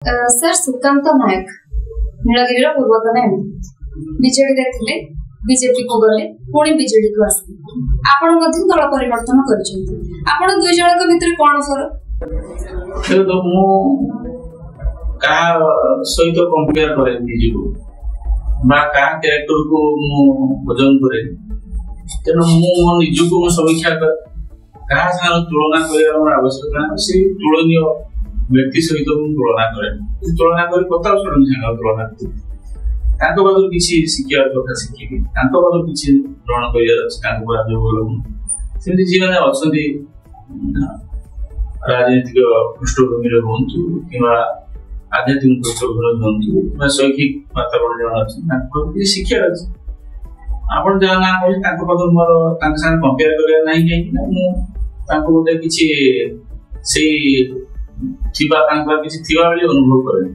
Sir Sukanta नायक नीलगिरी पूर्वतन MP BJD थे BJP को गले पुणी बीजेडी को आसे आपण मध्य दल परिवर्तन करछन्ती आपण दुई जणक भितर कोन फरक तो मु का सहित कंपेयर करे निजको बा का कैरेक्टर को मु वजन करे तेनो मु मो निजको मु समीक्षा कर का साथ तुलना करबार आवश्यकता से तुलनीय व्यक्ति सहित मु तुलना करे तुलना कर कथा सुन संग तुलना तांको बादर किछि शिक्षा कथा शिखिबी तांको बादर किछि ग्रहण करिया तांको बादर बोलो सेमति जीवन अछंती राजनीतिक पृष्ठभूमि हूँ कि आध्यात्मिक पृष्ठभूमि हूँ कि शैक्षिक वातावरण जन अच्छे किसी शिक्षा अच्छे आप जहाँ ना कहे मोर कंपेयर कर कहीं गोटे किसी थी अनुभव करे।